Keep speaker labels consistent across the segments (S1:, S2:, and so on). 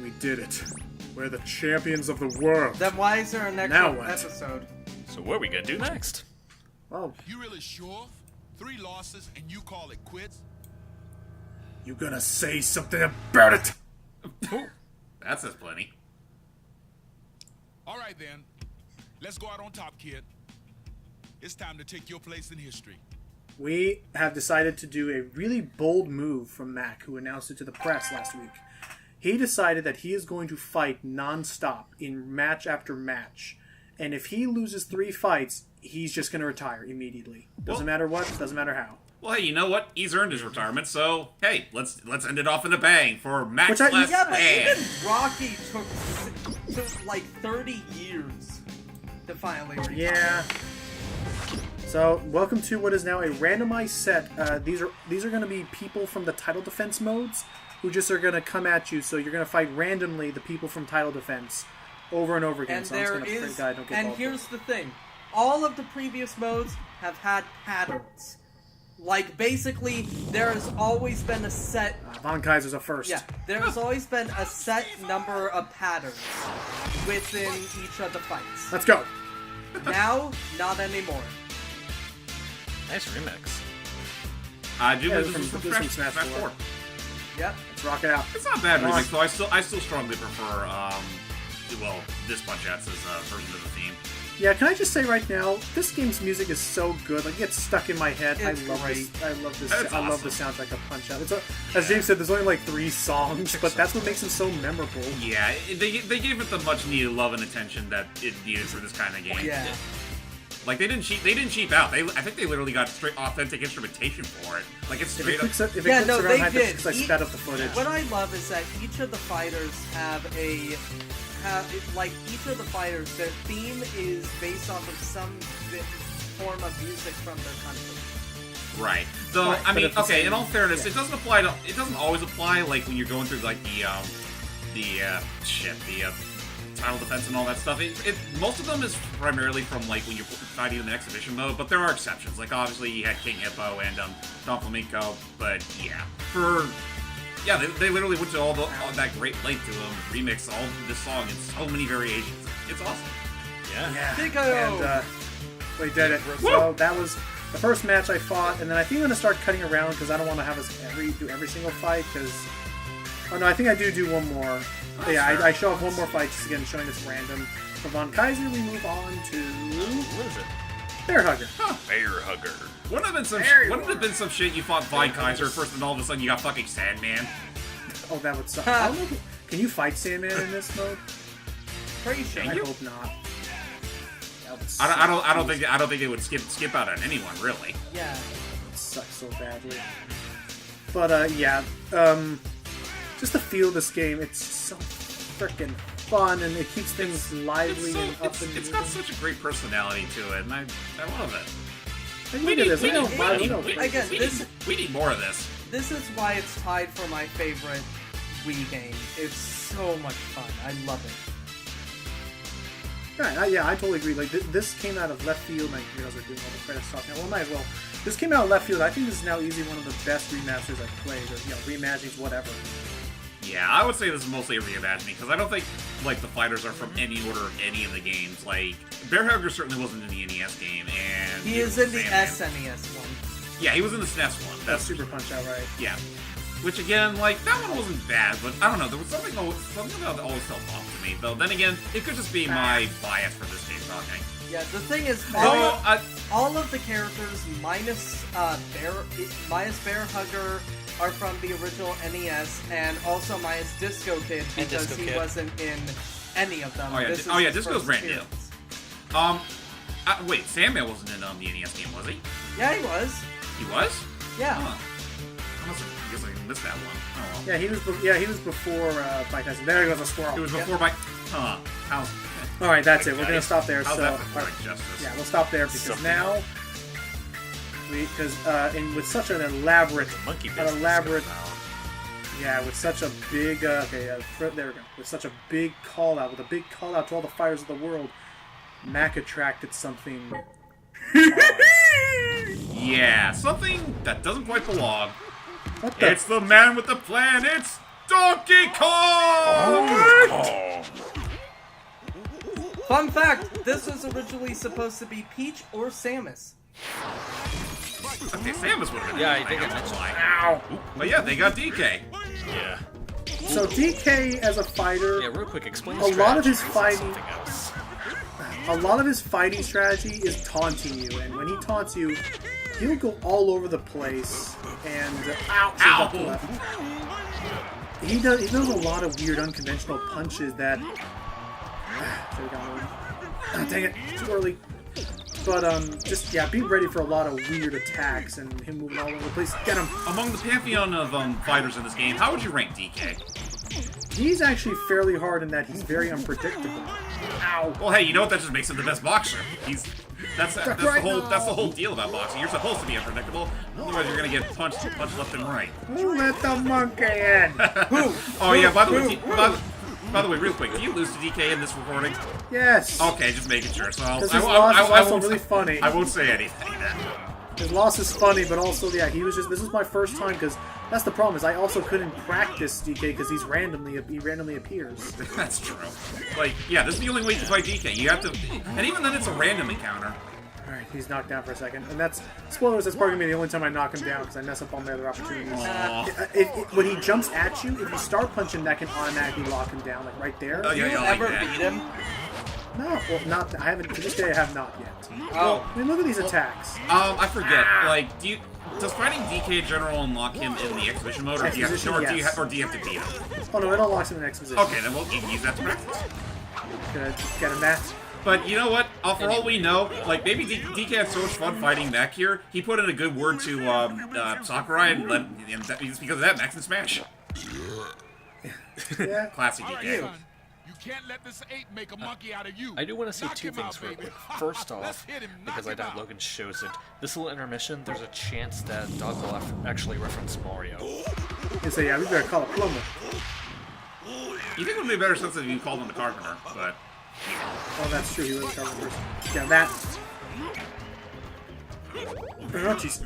S1: We did it. We're the champions of the world.
S2: Then why is there an extra episode?
S3: So what are we gonna do next?
S1: Oh.
S4: You really sure? 3 losses and you call it quits?
S1: You gonna say something about it?
S5: That says plenty.
S4: All right then. Let's go out on top, kid. It's time to take your place in history.
S1: We have decided to do a really bold move from Mac, who announced it to the press last week. He decided that he is going to fight non-stop in match after match. And if he loses 3 fights, he's just going to retire immediately. Doesn't matter what, doesn't matter how.
S5: Well, hey, you know what? He's earned his retirement, so hey, let's end it off in a bang for Max
S2: Yeah,
S5: Last
S2: but
S5: Stand.
S2: even Rocky took like 30 years to finally retire.
S1: Yeah. So, welcome to what is now a randomized set. These are going to be people from the title defense modes who just are going to come at you. So you're going to fight randomly the people from title defense over and over again.
S2: And
S1: so I'm just going to pray God don't get
S2: and
S1: involved.
S2: here's the thing. All of the previous modes have had patterns. Like, basically, there has always been a set...
S1: Von Kaiser's a first.
S2: Yeah, there has always been a set number of patterns within each of the fights.
S1: Let's go.
S2: Now, not anymore.
S3: Nice remix.
S5: This
S1: from
S5: is from
S1: Smash 4.
S2: Yep.
S1: Let's rock it out.
S5: It's not a bad remix, though. I still strongly prefer, this Punchettes' version of the theme.
S1: Yeah, can I just say right now, this game's music is so good. Like, it gets stuck in my head.
S2: It's
S1: I love
S2: great.
S1: this. I love this.
S5: It's
S1: I love the
S5: awesome.
S1: soundtrack of Punch Out. As James said, there's only like 3 songs, but that's what makes them so memorable.
S5: Yeah, they gave it the much needed love and attention that it needed for this kind of game.
S2: Yeah.
S5: Like they didn't cheap out. I think they literally got straight authentic instrumentation for it. Like it's
S1: If it
S5: straight up.
S1: clicks, if it
S2: Yeah,
S1: clicks
S2: no,
S1: around,
S2: they
S1: I
S2: did.
S1: because I sped up the footage.
S2: What I love is that each of the fighters each of the fighters, their theme is based off of some form of music from their country.
S5: Right. So
S1: Right,
S5: I mean,
S1: but at the
S5: okay.
S1: same-
S5: In all fairness,
S1: yeah.
S5: it doesn't always apply. Like when you're going through like the title defense and all that stuff. Most of them is primarily from like when you're fighting in the exhibition mode, but there are exceptions. Like obviously you had King Hippo and Don Flamenco, but they literally went to all that great length to remix all this song in so many variations. It's awesome.
S3: Yeah.
S2: Pico!
S1: And we did it. So that was the first match I fought, and then I think I'm gonna start cutting around because I don't want to have us do every single fight. Oh no, I think I do one more.
S5: Oh,
S1: Yeah,
S5: sure.
S1: I show off one more fight just again showing this random. From Von Kaiser, we move on to
S3: What is it?
S1: Bear Hugger.
S3: Bear Hugger.
S5: Wouldn't it have been some shit you fought Vine Kaiser first, and all of a sudden you got fucking Sandman?
S1: Oh, that would suck. I don't know can you fight Sandman in this mode?
S2: Pretty sure.
S1: I hope not. That would suck.
S5: I don't think they would skip out on anyone really.
S2: Yeah.
S1: It sucks so badly. But just the feel of this game, it's so freaking fun, and it keeps things lively and up and
S5: It's got such a great personality to it, and I love it.
S1: Like, look at this.
S5: We need more of this.
S2: This is why it's tied for my favorite Wii game. It's so much fun. I love it.
S1: Yeah, I totally agree. Like this came out of left field. And I realize we're doing all the credits stuff now. Well, might as well. This came out of left field. I think this is now easily one of the best remasters I've played, or reimaginings, whatever.
S5: Yeah, I would say this is mostly a reimagining, because I don't think, like, the fighters are from any order of any of the games. Like, Bear Hugger certainly wasn't in the NES game, and...
S2: He is in the SNES one.
S5: Yeah, he was in the SNES one.
S1: That's Super Punch Out, right?
S5: Yeah. Which, again, like, that one wasn't bad, but I don't know, there was something that always felt off to me, though. Then again, it could just be my bias for this game talking.
S2: Yeah, the thing is, all of the characters minus Bear Hugger are from the original NES, and also minus Disco Kid because he wasn't in any of them.
S5: Oh yeah, Disco's brand new. Wait, Sandman wasn't in the NES game, was he?
S2: Yeah, he was.
S5: He was?
S2: Yeah.
S5: Huh. I guess I missed that one. Oh well.
S1: Yeah, he was before Bike Tyson. There goes a squirrel.
S5: He was before Bike. Huh.
S1: All right, that's it. We're gonna stop there.
S5: How's
S1: So
S5: that for justice?
S1: yeah, we'll stop there because now with such an elaborate, with such a big there we go. With such a big call out, to all the fires of the world, Mac attracted something.
S5: Yeah, something that doesn't quite belong.
S1: What the?
S5: It's the man with the plan. It's Donkey Kong.
S2: Fun fact, this was originally supposed to be Peach or Samus.
S5: Okay, Samus would have been.
S3: Yeah, I think I mentioned.
S1: Ow!
S5: But yeah, they got DK.
S3: Yeah.
S1: So DK as a fighter,
S3: Yeah, real quick, explain
S1: A lot of his
S3: strategy
S1: fighting-
S3: and something else.
S1: a lot of his fighting strategy is taunting you, and when he taunts you, he'll go all over the place and
S5: Ow!
S1: He does a lot of weird unconventional punches that dang it, too early. But just be ready for a lot of weird attacks and him moving all over the place. Get him!
S5: Among the pantheon of fighters in this game, how would you rank DK?
S1: He's actually fairly hard in that he's very unpredictable. Ow!
S5: Well, hey, you know what? That just makes him the best boxer. That's the whole deal about boxing. You're supposed to be unpredictable, otherwise you're gonna get punched left and right.
S1: Who let the monkey in? Who?
S5: Oh yeah. By the way, real quick, do you lose to DK in this recording?
S1: Yes.
S5: Okay, just making sure. So
S1: Because his loss is also really funny.
S5: I won't say anything then.
S1: His loss is funny, but also, he was just. This is my first time because that's the problem. Is I also couldn't practice DK because he randomly appears.
S5: That's true. Like, yeah, this is the only way to fight DK. You have to, and even then, it's a random encounter.
S1: All right, he's knocked down for a second, and that's spoilers. That's probably gonna be the only time I knock him down because I mess up all my other opportunities. When he jumps at you, if you start punching, that can automatically lock him down, like right there.
S5: Oh, yeah,
S2: You
S5: yeah, like
S2: ever
S5: that.
S2: beat him?
S1: No, well, not. I haven't. To this day, I have not yet.
S2: Oh.
S1: I mean, look at these attacks.
S5: I forget. Like, does fighting DK in general unlock him in the exhibition mode, or do you have
S1: Exhibition,
S5: to,
S1: yes.
S5: or do you have to beat him?
S1: Oh no, it unlocks him in exposition.
S5: Okay, then you can use that to practice.
S1: Gonna get him that.
S5: But you know what? For all we know, like maybe DK had so much fun fighting back here, he put in a good word to Sakurai, and because of that, Max and Smash.
S1: Yeah.
S5: Classic DK.
S4: You can't let this ape make a monkey out of you.
S3: I do want to say
S4: Knock
S3: two
S4: him
S3: things
S4: out,
S3: real
S4: baby.
S3: quick. First
S4: Let's
S3: off,
S4: hit him,
S3: because
S4: knock
S3: I
S4: him
S3: doubt
S4: out.
S3: Logan shows it, this little intermission, there's a chance that Doug will actually reference Mario.
S1: And so we better call it plumber.
S5: You think it would be better sense if you called him the Carpenter, but
S1: Oh, that's true. He was a carpenter person. Yeah, that. Oh, jeez.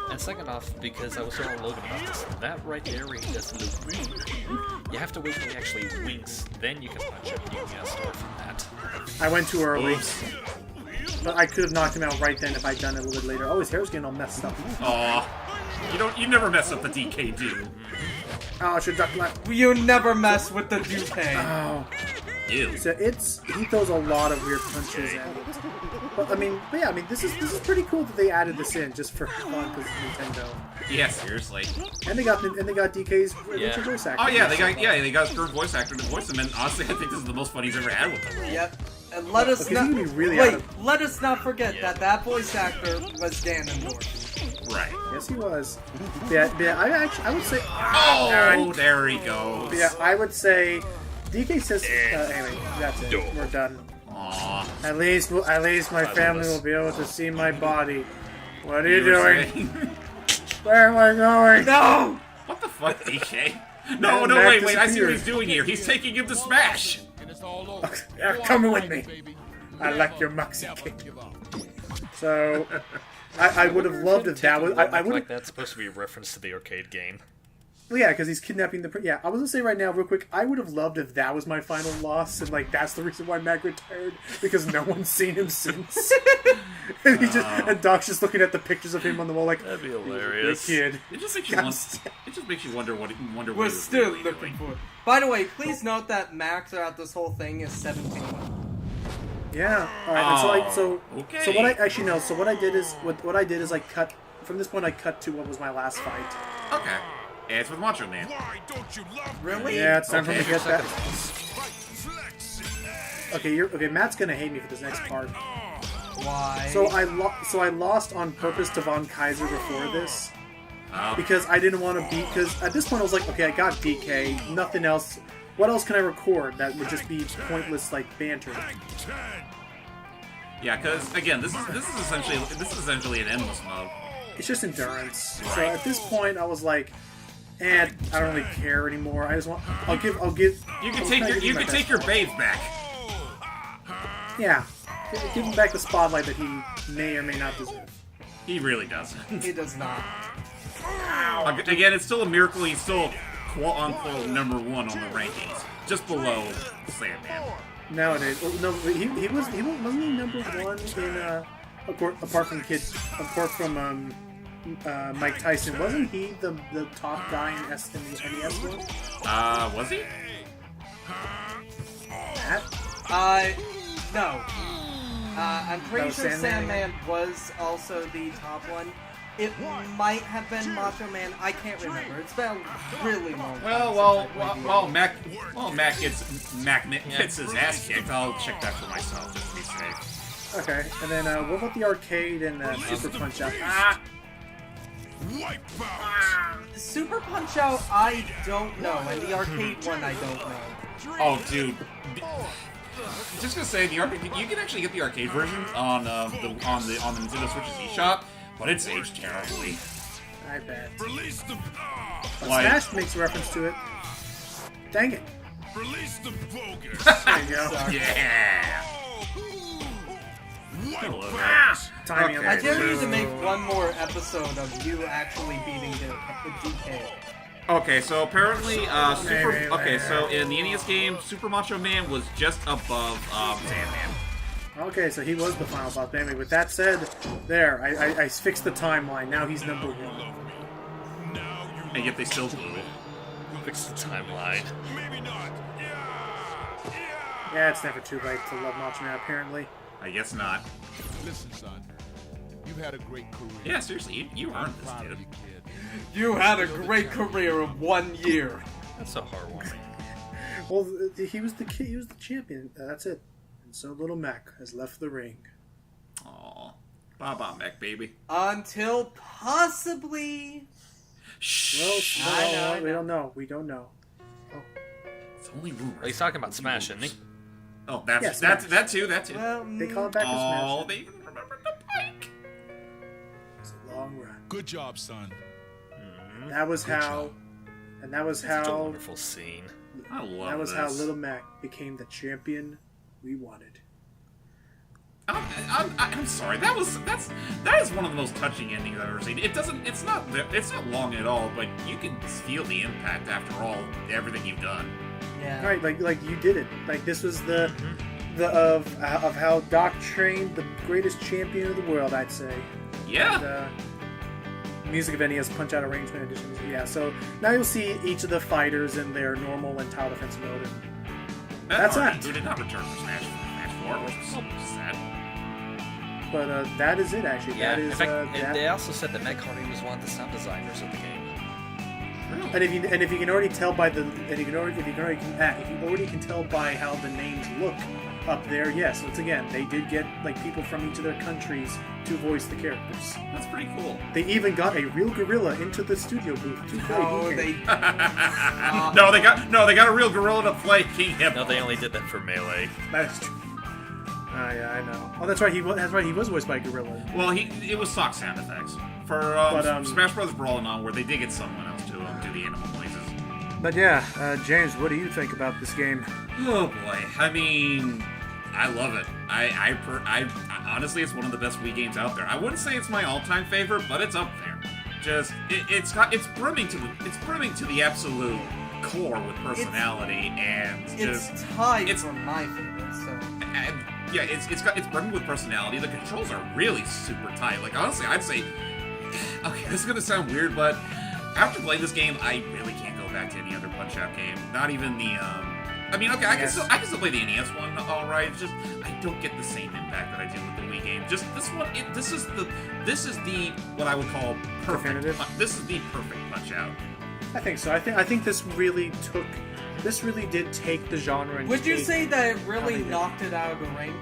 S3: And second off, because I was telling Logan about this, that right there where he does the loop, you have to wait till he actually winks, then you can punch him. You can get a score from that.
S1: I went too early.
S5: oops.
S1: But I could have knocked him out right then if I'd done it a little bit later. Oh, his hair's getting all messed up.
S5: Aw. You never mess up the DK do.
S1: Oh, I should duck left.
S2: You never mess with the Dupe.
S1: Oh.
S5: Ew.
S1: So he throws a lot of weird punches at it. But this is pretty cool that they added this in just for fun because it's Nintendo.
S5: Yeah, seriously.
S1: And they got DK's original voice actor.
S5: Oh yeah, they got his current voice actor to voice him, and honestly, I think this is the most fun he's ever had with the role.
S2: Yep. And let us
S1: Okay,
S2: not
S1: he's gonna be really
S2: let us not forget that voice actor was Ganondorf.
S5: Right.
S1: Yes, he was. Yeah. I would say.
S5: Oh, there he goes.
S1: Yeah, I would say. DK says. Anyway, that's it. We're done.
S5: Aw.
S1: At least my family will be able to see my body. What are you
S5: You were
S1: doing?
S5: saying-
S1: Where am I going?
S2: No!
S5: What the fuck, DK? No,
S1: And
S5: no,
S1: Mac
S5: wait, I see what
S1: disappeared.
S5: he's doing here. He's taking him to Smash.
S4: And it's all over.
S1: Yeah,
S4: Go
S1: come
S4: on,
S1: with
S4: fight,
S1: me.
S4: baby.
S1: I
S4: Go
S1: like
S4: on.
S1: your Moxie
S4: Never
S1: kick.
S4: give up.
S1: So, I would have loved if that was. I would
S3: Like
S1: have.
S3: that's supposed to be a reference to the arcade game.
S1: Well, yeah, because he's kidnapping the. Yeah, I was gonna say right now, real quick. I would have loved if that was my final loss, and that's the reason why Mac retired because no one's seen him since. And and Doc's just looking at the pictures of him on the wall, like
S3: That'd be
S1: "He's a
S3: hilarious.
S1: Good kid.
S5: It just makes you
S1: God,
S5: wonder what
S2: We're
S5: he was
S2: still
S5: really
S2: looking
S5: doing.
S2: for it. By the way, please note that Max throughout this whole thing is 17.
S1: Yeah. All right. And so
S5: okay.
S1: So what I actually know. So what I did is I cut from this point. I cut to what was my last fight.
S5: Okay. And it's with Macho Man.
S4: Why don't you love me?
S2: Really?
S1: Yeah, it's time for me to
S5: Okay.
S1: get that.
S4: Flex it.
S1: Okay, Matt's gonna hate me for this next part.
S2: Why?
S1: So I lost on purpose to Von Kaiser before this because I didn't want to beat. Because at this point I was like, okay, I got DK, nothing else. What else can I record that would just be pointless banter?
S5: Yeah, because again, this is essentially an endless mode.
S1: It's just endurance. So at this point I was like, I don't really care anymore. I just want. I'll give.
S5: You can take your babes back.
S1: Yeah, give him back the spotlight that he may or may not deserve.
S5: He really doesn't.
S2: He does not.
S5: Again, it's still a miracle he's still quote unquote #1 on the rankings, just below Sandman.
S1: nowadays. Well, no, wasn't he number one in apart from Mike Tyson. Wasn't he the top guy in the NES one?
S5: Was he?
S1: Matt?
S2: No. I'm pretty sure Sandman was also the top one. It might have been Macho Man. I can't remember. It's been a really long time.
S5: Mac gets his ass kicked. I'll check that for myself just to be safe.
S1: Okay, and then what about the arcade and Super Punch Out?
S2: Super Punch Out, I don't know, and the arcade one, I don't know.
S5: Oh, dude. Just gonna say, the arcade, you can actually get the arcade version on the Nintendo Switch's eShop, but it's aged terribly.
S1: I bet.
S5: But
S1: Smash makes reference to it. Dang it.
S4: Release the bogus.
S1: There you go.
S5: Yeah.
S1: Timing.
S2: I dare you to make one more episode of you actually beating the DK.
S5: Okay, so apparently, so in the NES game, Super Macho Man was just above Sandman.
S1: Okay, so he was the final boss. Anyway, with that said, there, I fixed the timeline. Now he's number one.
S5: And yet they still blew it.
S3: Fix the timeline.
S4: Maybe not.
S1: Yeah, it's never too late to love Macho Man, apparently.
S5: I guess not.
S4: Listen, son. You've had a great career.
S5: Yeah, seriously, you earned this,
S4: Proud of
S5: dude.
S4: you, kid.
S2: You had a great career of 1 year.
S3: That's so heartwarming.
S1: Well, he was the champion. That's it. And so little Mac has left the ring.
S5: Aw. Bye-bye, Mech, baby.
S2: Until possibly...
S5: Shh.
S1: Well,
S2: I know.
S1: we don't know. We don't know.
S5: It's only rumors.
S3: Well, he's talking about Smash, isn't he?
S5: Oh, that too.
S2: Well,
S1: They call it back to Smash.
S5: Oh, they even remembered the pike.
S1: It's a long run.
S4: Good job, son.
S1: That was
S4: Good
S1: how.
S4: job.
S1: And that was
S3: Such a
S1: how.
S3: wonderful scene.
S5: I love
S1: That was
S5: this.
S1: how Little Mac became the champion we wanted.
S5: I'm sorry. That is one of the most touching endings I've ever seen. It's not long at all, but you can feel the impact after all everything you've done.
S2: yeah.
S1: Right, like you did it. Like this was the of how Doc trained the greatest champion of the world, I'd say.
S5: Yeah.
S1: And, music of NES Punch Out arrangement editions. Yeah. So now you'll see each of the fighters in their normal and tower defense mode. And that's
S5: Hardy,
S1: it.
S5: who did not return for Smash 4, which was so sad.
S1: But that is it, actually.
S3: Yeah,
S1: That is,
S3: in fact,
S1: that.
S3: they also said that Meg Hardy was one of the sound designers of the game.
S1: And if you can already tell by if you already can tell by how the names look up there, yes, once again, they did get like people from each of their countries to voice the characters.
S5: That's pretty cool.
S1: They even got a real gorilla into the studio booth to play.
S2: Oh,
S1: King
S2: they...
S1: King.
S5: they got a real gorilla to play King Hippo.
S3: No, they only did that for Melee.
S1: That's true. Yeah, I know. Oh, that's right. He was voiced by a gorilla.
S5: Well, it was stock sound effects for Smash Bros. Brawl and on, where they did get someone else to do the animal noises.
S1: But yeah, James, what do you think about this game?
S5: Oh boy, I mean, I love it. I honestly, it's one of the best Wii games out there. I wouldn't say it's my all-time favorite, but it's up there. Just it's brimming to the absolute core with personality
S2: It's tied for my favorite, so...
S5: yeah, it's brimming with personality. The controls are really super tight. Like honestly, I'd say, okay, this is gonna sound weird, but after playing this game, I really can't go back to any other Punch-Out game. Not even the I mean, okay, I can still play the NES one, all right. It's just I don't get the same impact that I did with the Wii game. Just this one, this is the what I would call perfect. This is the perfect Punch-Out.
S1: I think so. I think this really did take the genre. And
S2: Would you say that it really
S1: how they
S2: knocked it out of the ring?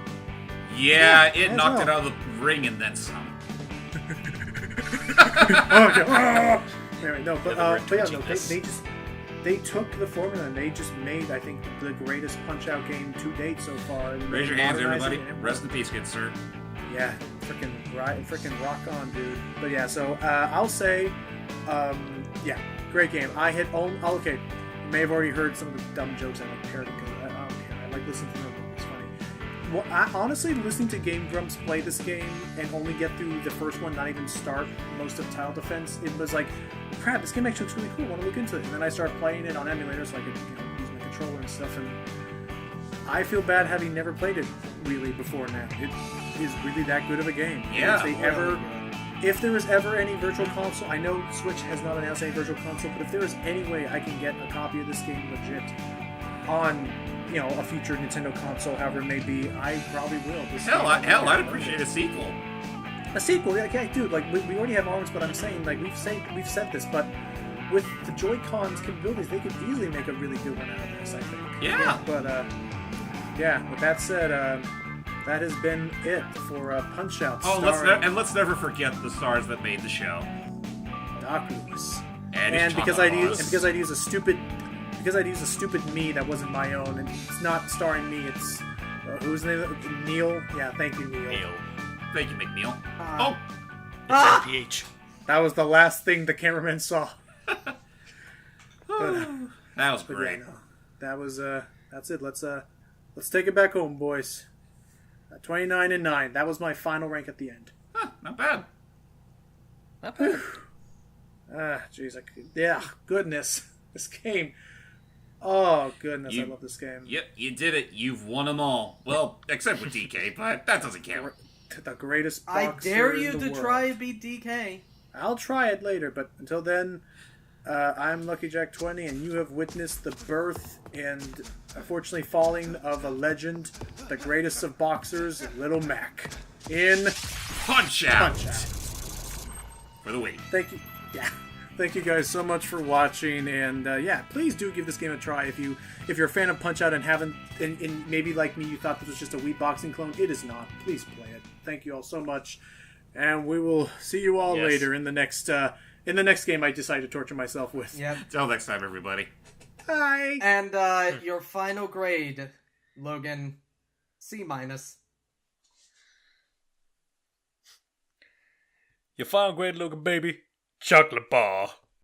S5: Yeah, it
S1: as
S5: knocked
S1: well.
S5: it out of the ring and then some.
S1: Anyway, no, but yeah, no, they took the formula and they just made, I think, the greatest Punch-Out game to date so far. And
S5: Raise your
S1: they
S5: hands,
S1: modernized
S5: everybody.
S1: it and
S5: Rest in peace, good sir.
S1: Yeah, freaking rock on, dude. But yeah, so I'll say, yeah, great game. Okay, you may have already heard some of the dumb jokes I like parroting because I don't care. I like listening to them. It's funny. Well, honestly, listening to Game Grumps play this game and only get through the first one, not even start most of Tile Defense, it was like, crap, this game actually looks really cool. I want to look into it. And then I started playing it on emulator so I could use my controller and stuff. And I feel bad having never played it really before now. It is really that good of a game.
S5: Yeah.
S1: If there is ever any virtual console, I know Switch has not announced any virtual console, but if there is any way I can get a copy of this game legit on, a future Nintendo console, however it may be, I probably will.
S5: I'd appreciate a sequel.
S1: A sequel, yeah, dude. Like we already have arms, but I'm saying, like we've said this, but with the Joy-Con's capabilities, they could easily make a really good one out of this. I think.
S5: Yeah.
S1: But with that said, that has been it for Punch Out.
S5: Oh, let's never forget the stars that made the show.
S1: Doc Lewis.
S5: And
S1: because I'd use a stupid me that wasn't my own, and it's not starring me. It's who's the name? Neil. Yeah, thank you, Neil.
S5: Thank you, McNeil.
S3: It's NPH.
S1: That was the last thing the cameraman saw.
S5: That was great.
S1: Yeah, no, that was that's it. Let's take it back home, boys. 29-9. That was my final rank at the end.
S5: Huh, not bad.
S3: Not bad.
S1: Jeez, goodness, this game. Oh goodness, I love this game.
S5: Yep, you did it. You've won them all. Well, except with DK, but that doesn't count.
S1: The greatest boxer
S2: I dare you
S1: in the
S2: to
S1: world.
S2: try and beat DK.
S1: I'll try it later, but until then, I'm Lucky Jack 20, and you have witnessed the birth and unfortunately falling of a legend, the greatest of boxers, Little Mac, in
S5: Punch Out!
S1: Punch Out.
S5: For the win.
S1: Thank you. Yeah. Thank you guys so much for watching, and please do give this game a try if you're a fan of Punch Out and haven't, and maybe like me, you thought this was just a Wii boxing clone. It is not. Please play it. Thank you all so much, and we will see you all later in the next game I decide to torture myself with.
S2: Yep.
S5: Till next time, everybody.
S1: Bye.
S2: And your final grade, Logan, C-.
S3: Your final grade, Logan, baby. Chocolate bar.